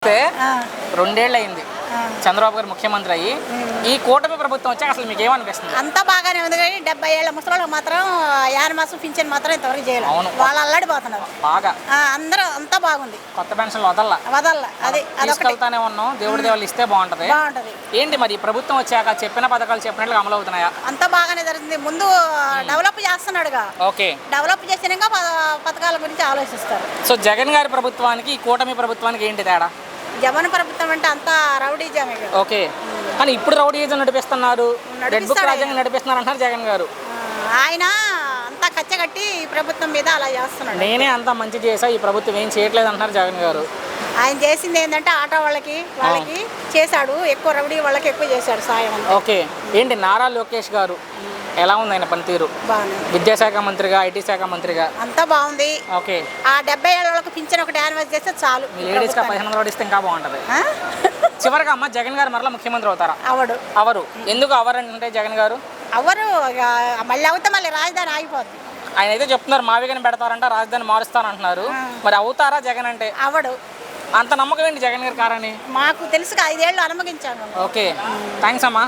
చూస్తే 2 ఏళ్ళు అయింది చంద్రబాబు గారు ముఖ్యమంత్రి అయ్యి. ఈ కూటమి ప్రభుత్వం వచ్చాక అసలు మీకు ఏమనిపిస్తుంది? అంతా బాగానే ఉంది కానీ 70 ఏళ్ళ ముసలోళ్ళకి మాత్రం యానమాసం పింఛన్ మాత్రం ఇంతవరకు చేయలేదు. వాళ్ళు అల్లాడిపోతున్నారు బాగా. అందరూ అంతా బాగుంది. కొత్త పెన్షన్లు వదల్లా అదే తీసుకెళ్తానే ఉన్నాం. దేవుడి దేవుళ్ళు ఇస్తే బాగుంటది. ఏంటి మరి ప్రభుత్వం వచ్చాక చెప్పిన పథకాలు చెప్పినట్లుగా అమలు అవుతున్నాయా? అంతా బాగానే జరుగుతుంది. ముందు డెవలప్ చేస్తున్నాడుగా. ఓకే, డెవలప్ చేసినాక పథకాల గురించి ఆలోచిస్తారు. సో జగన్ గారి ప్రభుత్వానికి ఈ కూటమి ప్రభుత్వానికి ఏంటి తేడా? జగన్ ప్రభుత్వం అంటే అంతా రౌడీజమే. ఓకే, కానీ ఇప్పుడు రౌడీజం నడిపిస్తున్నారు, రెడ్ బుక్ రాజ్యాంగం నడిపిస్తున్నారు అంటారు జగన్ గారు. ఆయన అంతా కచ్చగట్టి ఈ ప్రభుత్వం మీద అలా చేస్తున్నాడు. నేనే అంతా మంచి చేసా, ఈ ప్రభుత్వం ఏం చేయట్లేదు అంటున్నారు జగన్ గారు. ఆయన చేసింది ఏంటంటే ఆటో వాళ్ళకి చేశాడు, ఎక్కువ రౌడీ వాళ్ళకి ఎక్కువ చేశాడు సాయం. ఓకే, ఏంటి నారా లోకేష్ గారు ఎలా ఉంది ఆయన పనితీరు? విద్యాశాఖ మంత్రిగా, ఐటీ శాఖ మంత్రిగా అంతా బాగుంది. ఓకే, ఆ 70 ఏళ్ళ వాళ్ళకి పింఛన్ ఒకటి యానివర్సరీ చేస్తే చాలు. లేడీస్ గా 1500 ఇస్తే ఇంకా బాగుంటది. చివరిగా అమ్మ జగన్ గారు మరలా ముఖ్యమంత్రి అవుతారా? అవరు. ఎందుకు అవరు అంటే జగన్ గారు అవరు మళ్ళీ అవుతా మళ్ళీ రాజధాని ఆగిపోద్ది. ఆయన అయితే చెప్తున్నారు మావిగాని పెడతారంట, రాజధాని మారుస్తారంటున్నారు. మరి అవుతారా జగన్ అంటే? అవడు. అంత నమ్మకం ఏంటి జగన్ గారి కారని? మాకు తెలుసు 5 ఏళ్ళు అనుమతించాను. ఓకే, థ్యాంక్స్ అమ్మా.